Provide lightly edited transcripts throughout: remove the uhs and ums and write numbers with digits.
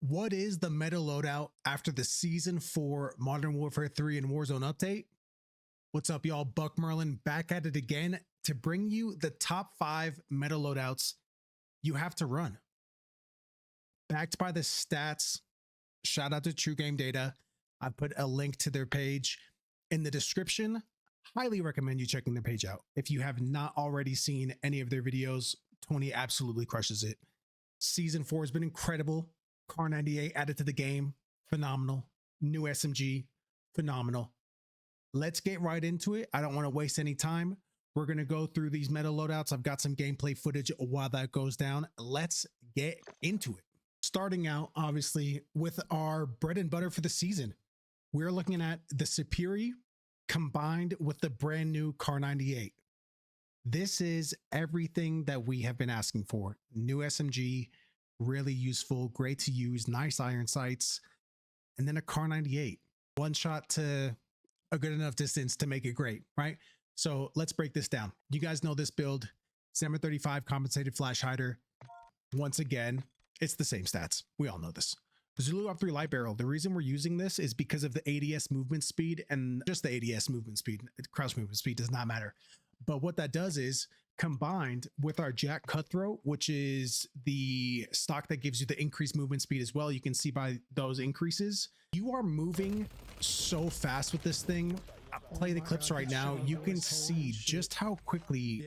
What is the meta loadout after the Season 4 Modern Warfare 3 and Warzone update? What's up, y'all? Buck Merlin back at it again to bring you the top 5 meta loadouts you have to run. Backed by the stats. Shout out to True Game Data. I put a link to their page in the description. Highly recommend you checking their page out. If you have not already seen any of their videos, Tony absolutely crushes it. Season 4 has been incredible. Kar98 added to the game, phenomenal. New SMG, phenomenal. Let's get right into it. I don't want to waste any time. We're going to go through these meta loadouts. I've got some gameplay footage while that goes down. Let's get into it. Starting out, obviously, with our bread and butter for the season. We're looking at the Superi combined with the brand new Kar98. This is everything that we have been asking for. New SMG, really useful, great to use, nice iron sights, and then a Kar98. One shot to a good enough distance to make it great, right? So let's break this down. You guys know this build, December 35 compensated flash hider. Once again, it's the same stats. We all know this. Zulu up 3 light barrel. The reason we're using this is because of the ADS movement speed, and just the ADS movement speed. Crouch movement speed does not matter. But what that does is, combined with our Jack Cutthroat, which is the stock that gives you the increased movement speed as well, you can see by those increases, you are moving so fast with this thing. Play the clips right now. You can see just how quickly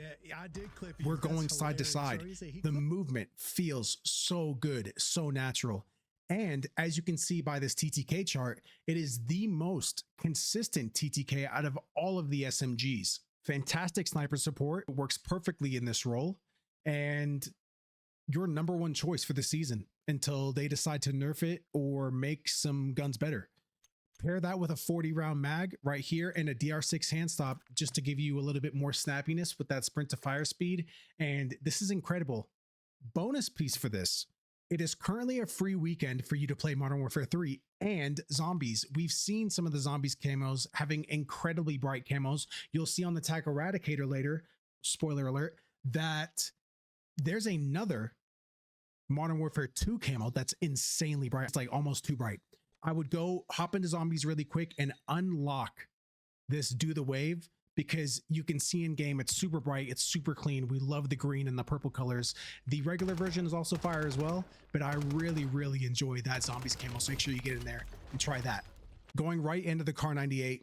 we're going side to side. The movement feels so good, so natural. And as you can see by this TTK chart, it is the most consistent TTK out of all of the SMGs. Fantastic sniper support, works perfectly in this role, and your number one choice for the season until they decide to nerf it or make some guns better. Pair that with a 40 round mag right here and a DR6 hand stop just to give you a little bit more snappiness with that sprint to fire speed. And this is incredible. Bonus piece for this. It is currently a free weekend for you to play Modern Warfare 3 and Zombies. We've seen some of the Zombies camos having incredibly bright camos. You'll see on the Tag Eradicator later, spoiler alert, that there's another Modern Warfare 2 camo that's insanely bright. It's like almost too bright. I would go hop into Zombies really quick and unlock this Do the Wave, because you can see in game it's super bright, it's super clean. We love the green and the purple colors. The regular version is also fire as well, but I really enjoy that Zombies camo, so make sure you get in there and try that. Going right into the Kar98,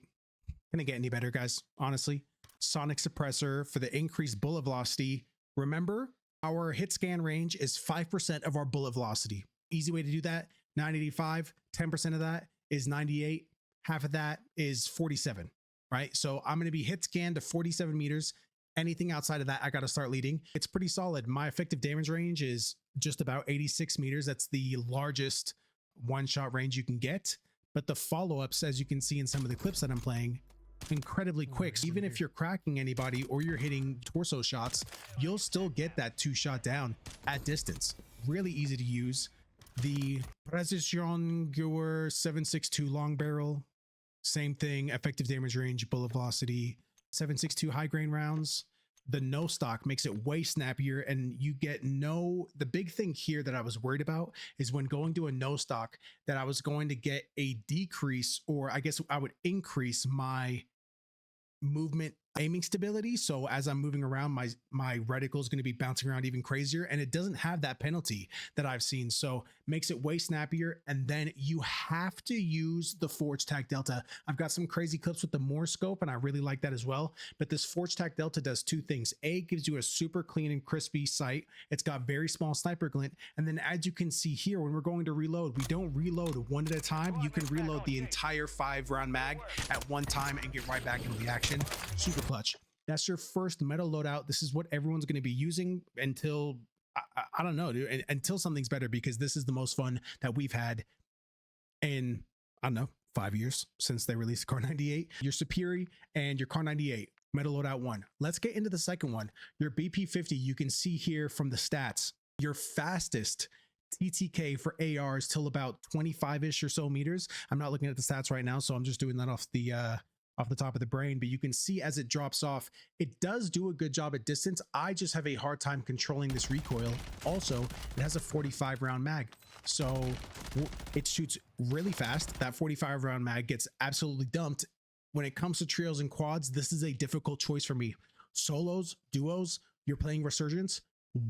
can it get any better, guys? Honestly, sonic suppressor for the increased bullet velocity. Remember, our hit scan range is 5% of our bullet velocity. Easy way to do that, 985, 10% of that is 98, half of that is 47. Right? So I'm going to be hit scanned to 47 meters. Anything outside of that, I got to start leading. It's pretty solid. My effective damage range is just about 86 meters. That's the largest one-shot range you can get. But the follow-ups, as you can see in some of the clips that I'm playing, incredibly quick. Even if you're cracking anybody or you're hitting torso shots, you'll still get that 2-shot down at distance. Really easy to use. The Precision Gewehr 7.62 long barrel, same thing, effective damage range, bullet velocity, 7.62 high grain rounds. The no stock makes it way snappier, and you get the big thing here that I was worried about is when going to a no stock that I was going to get a decrease, or I guess I would increase my movement aiming stability. So as I'm moving around, my reticle is going to be bouncing around even crazier, and it doesn't have that penalty that I've seen, so makes it way snappier. And then you have to use the Forge Tac Delta. I've got some crazy clips with the Moore scope, and I really like that as well. But this Forge Tac Delta does two things. A, gives you a super clean and crispy sight. It's got very small sniper glint, and then as you can see here, when we're going to reload, we don't reload one at a time. You can reload the entire 5-round mag at one time and get right back into the action. Super clutch. That's your first meta loadout. This is what everyone's going to be using until I don't know, dude, until something's better, because this is the most fun that we've had in, I don't know, 5 years since they released Kar98. Your Superi and your Kar98 meta loadout 1. Let's get into the second one. Your BP50. You can see here from the stats, your fastest TTK for ARs till about 25-ish or so meters. I'm not looking at the stats right now, so I'm just doing that off the top of the brain, but you can see as it drops off, it does do a good job at distance. I just have a hard time controlling this recoil. Also, it has a 45 round mag. So it shoots really fast. That 45 round mag gets absolutely dumped. When it comes to trios and quads, this is a difficult choice for me. Solos, duos, you're playing Resurgence,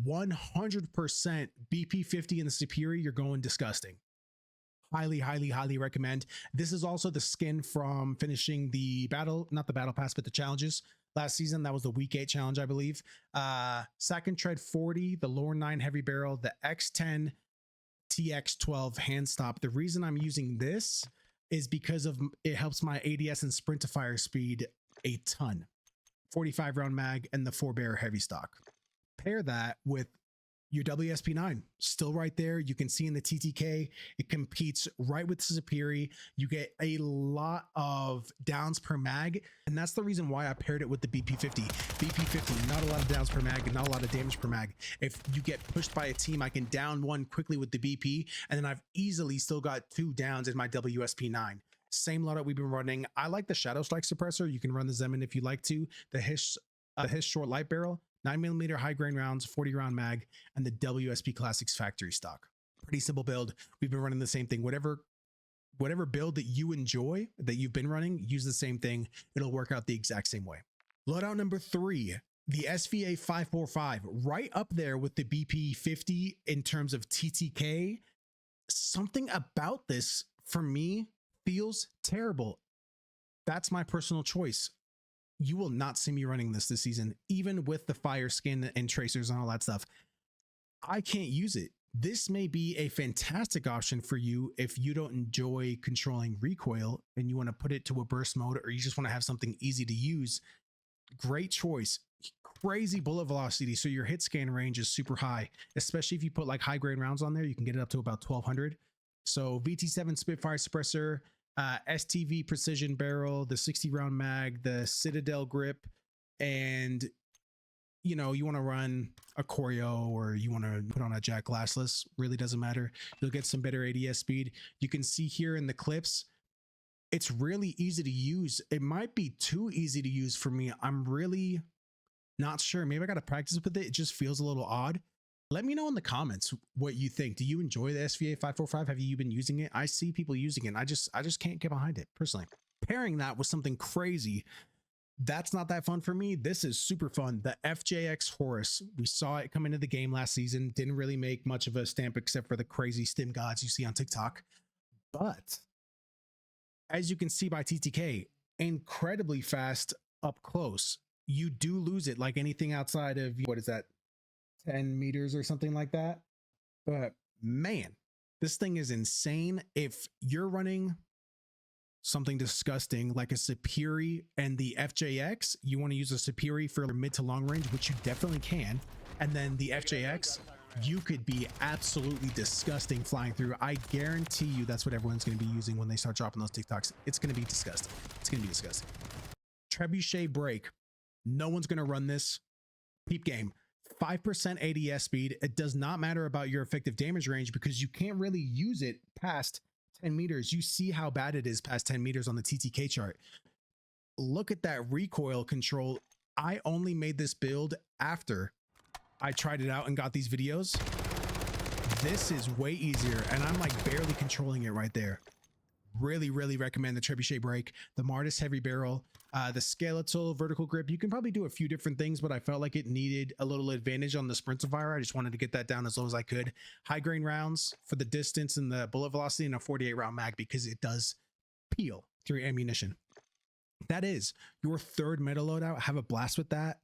100% BP50 in the Superi, you're going disgusting. Highly, highly, highly recommend. This is also the skin from finishing the battle, not the battle pass, but the challenges last season. That was the week 8 challenge, I believe. Sack and Tread 40, the Lore 9 heavy barrel, the X10 TX12 hand stop. The reason I'm using this is because of it helps my ADS and sprint to fire speed a ton. 45 round mag and the 4-bearer heavy stock. Pair that with your WSP9, still right there. You can see in the TTK, it competes right with Superi. You get a lot of downs per mag, and that's the reason why I paired it with the BP50. BP50, not a lot of downs per mag, and not a lot of damage per mag. If you get pushed by a team, I can down one quickly with the BP, and then I've easily still got 2 downs in my WSP9. Same loadout we've been running. I like the Shadow Strike suppressor. You can run the Zemin if you like to. The Hiss short light barrel, 9mm high grain rounds, 40 round mag, and the WSP Classics factory stock. Pretty simple build. We've been running the same thing. Whatever build that you enjoy, that you've been running, use the same thing. It'll work out the exact same way. Loadout number 3, the SVA 545, right up there with the BP 50 in terms of TTK. Something about this for me feels terrible. That's my personal choice. You will not see me running this season, even with the fire skin and tracers and all that stuff. I can't use it. This may be a fantastic option for you if you don't enjoy controlling recoil and you want to put it to a burst mode, or you just want to have something easy to use. Great choice. Crazy bullet velocity, so your hit scan range is super high, especially if you put like high grade rounds on there. You can get it up to about 1200. So VT7 Spitfire suppressor, STV precision barrel, the 60 round mag, the Citadel grip, and you know, you want to run a choreo or you want to put on a jack glassless, really doesn't matter. You'll get some better ADS speed. You can see here in the clips, it's really easy to use. It might be too easy to use for me. I'm really not sure. Maybe I got to practice with it. It just feels a little odd. Let me know in the comments what you think. Do you enjoy the SVA 545? Have you been using it? I see people using it. I just can't get behind it personally. Pairing that with something crazy, that's not that fun for me. This is super fun. The FJX Horus, we saw it come into the game last season. Didn't really make much of a stamp except for the crazy stim gods you see on TikTok. But as you can see by TTK, incredibly fast up close. You do lose it like anything outside of, what is that, 10 meters or something like that. But man, this thing is insane. If you're running something disgusting like a Superi and the FJX, you want to use a Superi for mid to long range, which you definitely can. And then the FJX, you could be absolutely disgusting flying through. I guarantee you that's what everyone's going to be using when they start dropping those TikToks. It's going to be disgusting. It's going to be disgusting. Trebuchet break. No one's going to run this. Peep game. 5% ADS speed. It does not matter about your effective damage range because you can't really use it past 10 meters. You see how bad it is past 10 meters on the TTK chart. Look at that recoil control. I only made this build after I tried it out and got these videos. This is way easier and I'm like barely controlling it right there. Really, really recommend the Trebuchet break, the Martis heavy barrel, the skeletal vertical grip. You can probably do a few different things, but I felt like it needed a little advantage on the Sprintifier. I just wanted to get that down as low as I could. High grain rounds for the distance and the bullet velocity, and a 48 round mag because it does peel through ammunition. That is your third meta loadout. Have a blast with that.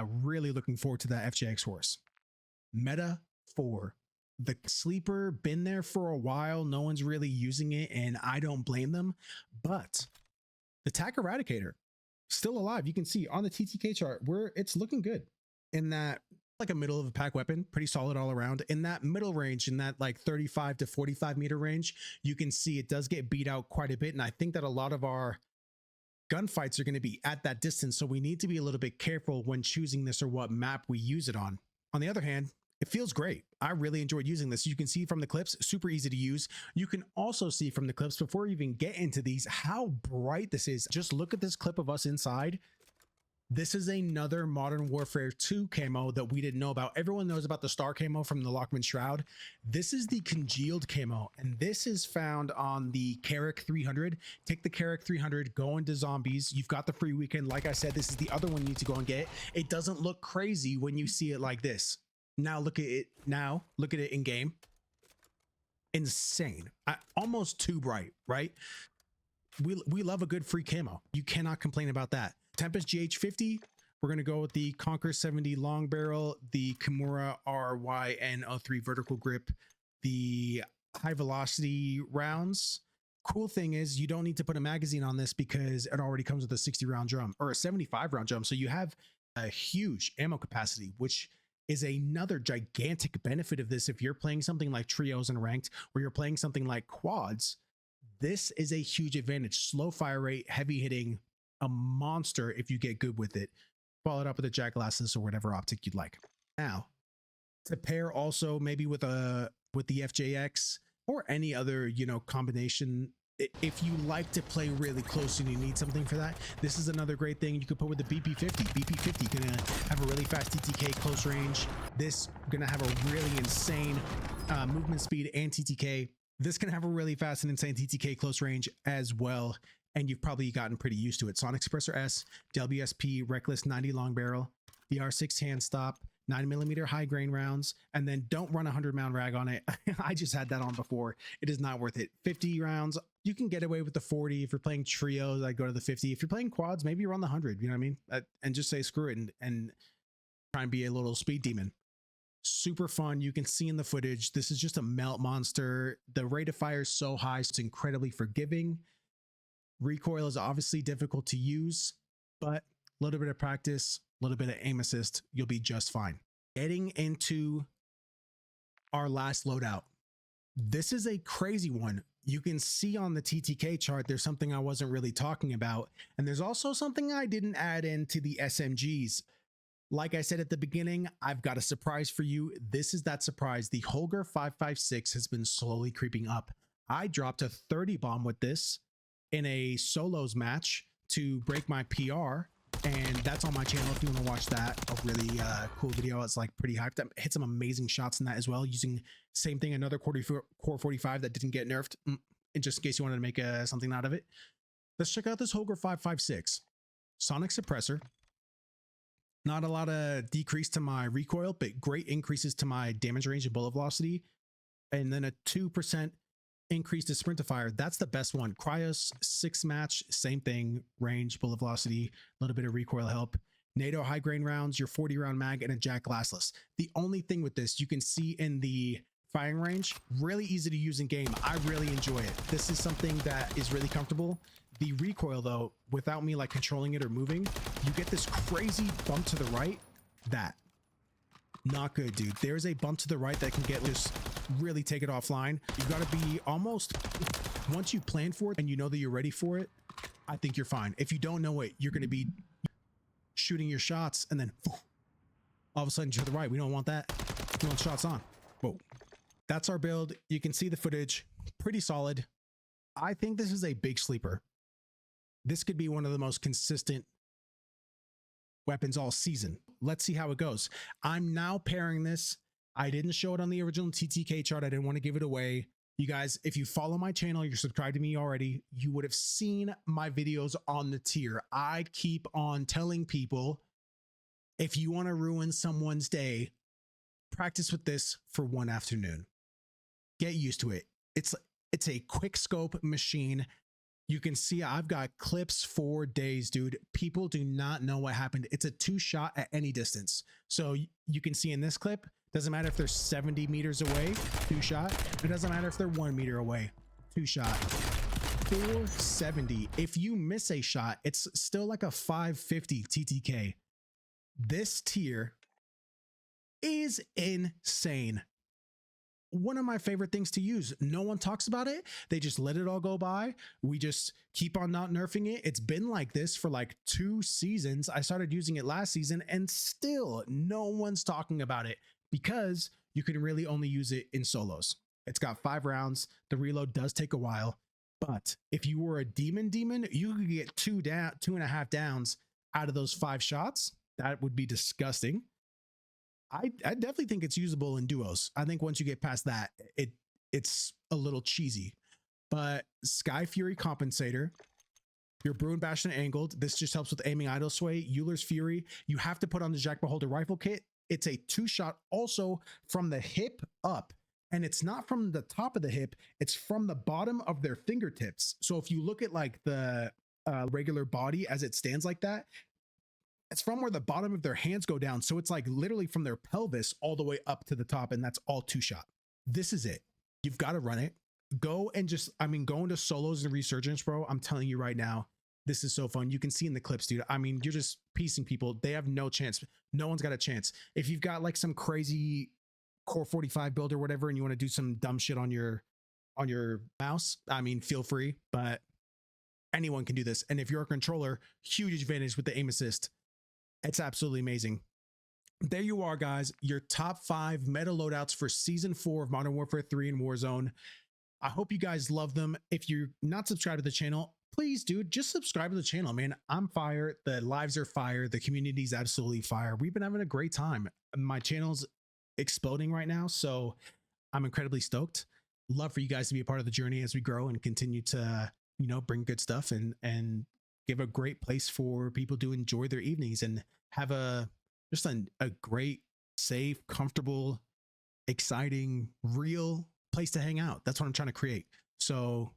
Really looking forward to that FJX horse. Meta 4. The sleeper, been there for a while. No one's really using it, and I don't blame them. But the TAC Eradicator, still alive. You can see on the TTK chart where it's looking good in that, like a middle of a pack weapon, pretty solid all around. In that middle range, in that like 35 to 45 meter range, you can see it does get beat out quite a bit. And I think that a lot of our gunfights are going to be at that distance. So we need to be a little bit careful when choosing this or what map we use it on. On the other hand, it feels great. I really enjoyed using this. You can see from the clips, super easy to use. You can also see from the clips, before we even get into these, how bright this is. Just look at this clip of us inside. This is another Modern Warfare 2 camo that we didn't know about. Everyone knows about the star camo from the Lockman Shroud. This is the congealed camo, and this is found on the Carrick 300. Take the Carrick 300, go into zombies. You've got the free weekend. Like I said, this is the other one you need to go and get. It doesn't look crazy when you see it like this. Now look at it. Now look at it in game. Insane. Almost too bright, right? We love a good free camo. You cannot complain about that. Tempest GH50. We're going to go with the Conquer 70 long barrel, the Kimura RYN03 vertical grip, the high velocity rounds. Cool thing is you don't need to put a magazine on this because it already comes with a 60 round drum or a 75 round drum. So you have a huge ammo capacity, which is another gigantic benefit of this. If you're playing something like trios and ranked, or you're playing something like quads, this is a huge advantage. Slow fire rate, heavy hitting, a monster if you get good with it. Follow it up with a jack glasses or whatever optic you'd like. Now, to pair also maybe with the FJX or any other, you know, combination. If you like to play really close and you need something for that, this is another great thing you could put with the BP50. BP50 gonna have a really fast TTK close range. This gonna have a really insane movement speed and TTK. This can have a really fast and insane TTK close range as well. And you've probably gotten pretty used to it. Sonic Suppressor S, WSP, Reckless 90 long barrel, the R6 hand stop, 9mm high grain rounds, and then don't run a 100-round rag on it. I just had that on before. It is not worth it. 50 rounds, you can get away with the 40. If you're playing trios, I'd go to the 50. If you're playing quads, maybe run the 100, you know what I mean? And just say screw it and try and be a little speed demon. Super fun. You can see in the footage, this is just a melt monster. The rate of fire is so high, so it's incredibly forgiving. Recoil is obviously difficult to use, but a little bit of practice, a little bit of aim assist, you'll be just fine. Getting into our last loadout. This is a crazy one. You can see on the TTK chart, there's something I wasn't really talking about. And there's also something I didn't add into the SMGs. Like I said at the beginning, I've got a surprise for you. This is that surprise. The Holger 556 has been slowly creeping up. I dropped a 30 bomb with this in a solos match to break my PR, and that's on my channel if you want to watch that. A really cool video. It's like pretty hyped. I hit some amazing shots in that as well, using same thing, another core 45 that didn't get nerfed, and just in case you wanted to make something out of it. Let's check out this Holger 556. Sonic Suppressor. Not a lot of decrease to my recoil, but great increases to my damage range and bullet velocity, and then a 2% increase to sprint to fire. That's the best one. Cryos 6 match, same thing, range, bullet velocity, a little bit of recoil help. NATO high grain rounds, your 40 round mag, and a jack glassless. The only thing with this, you can see in the firing range, really easy to use in game. I really enjoy it. This is something that is really comfortable. The recoil though, without me like controlling it or moving, you get this crazy bump to the right. That not good, dude. There's a bump to the right that can get just really take it offline. You got to be almost, once you plan for it and you know that you're ready for it, I think you're fine. If you don't know it, you're going to be shooting your shots and then all of a sudden to the right. We don't want that. We want shots on. Whoa. That's our build. You can see the footage. Pretty solid. I think this is a big sleeper. This could be one of the most consistent weapons all season. Let's see how it goes. I'm now pairing this. I didn't show it on the original TTK chart. I didn't want to give it away. You guys, if you follow my channel, you're subscribed to me already, you would have seen my videos on the tier. I keep on telling people, if you want to ruin someone's day, practice with this for one afternoon. Get used to it. It's a quick scope machine. You can see I've got clips for days, dude. People do not know what happened. It's a 2-shot at any distance. So you can see in this clip, doesn't matter if they're 70 meters away, 2-shot. It doesn't matter if they're 1 meter away, 2-shot. 470. If you miss a shot, it's still like a 550 TTK. This tier is insane. One of my favorite things to use. No one talks about it. They just let it all go by. We just keep on not nerfing it. It's been like this for like 2 seasons. I started using it last season and still no one's talking about it because you can really only use it in solos. It's got 5 rounds. The reload does take a while, but if you were a demon, you could get 2.5 downs. out of those 5 shots. That would be disgusting. I definitely think it's usable in duos. I think once you get past that, it's a little cheesy. But Sky Fury Compensator, your Bruin Bastion Angled, this just helps with aiming idle sway. Euler's Fury, you have to put on the Jack Beholder Rifle Kit. It's a 2-shot also from the hip up. And it's not from the top of the hip, it's from the bottom of their fingertips. So if you look at like the regular body as it stands like that, it's from where the bottom of their hands go down. So it's like literally from their pelvis all the way up to the top, and that's all 2-shot. This is it. You've got to run it. Go and just, I mean, go into solos and resurgence, bro. I'm telling you right now, this is so fun. You can see in the clips, dude. I mean, you're just piecing people. They have no chance. No one's got a chance. If you've got like some crazy Core 45 build or whatever, and you want to do some dumb shit on your mouse, I mean, feel free, but anyone can do this. And if you're a controller, huge advantage with the aim assist. It's absolutely amazing. There you are, guys. Your top 5 meta loadouts for season 4 of Modern Warfare 3 and Warzone. I hope you guys love them. If you're not subscribed to the channel, please, dude, just subscribe to the channel, man. I'm fire. The lives are fire. The community's absolutely fire. We've been having a great time. My channel's exploding right now, so I'm incredibly stoked. Love for you guys to be a part of the journey as we grow and continue to, you know, bring good stuff and give a great place for people to enjoy their evenings and have just a great, safe, comfortable, exciting, real place to hang out. That's what I'm trying to create. So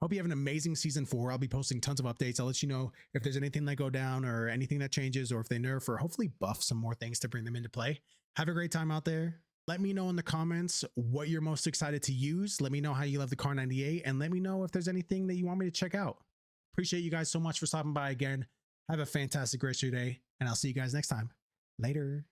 hope you have an amazing season 4. I'll be posting tons of updates. I'll let you know if there's anything that go down or anything that changes, or if they nerf or hopefully buff some more things to bring them into play. Have a great time out there. Let me know in the comments what you're most excited to use. Let me know how you love the Kar98, and let me know if there's anything that you want me to check out. Appreciate you guys so much for stopping by again. Have a fantastic rest of your day, and I'll see you guys next time. Later.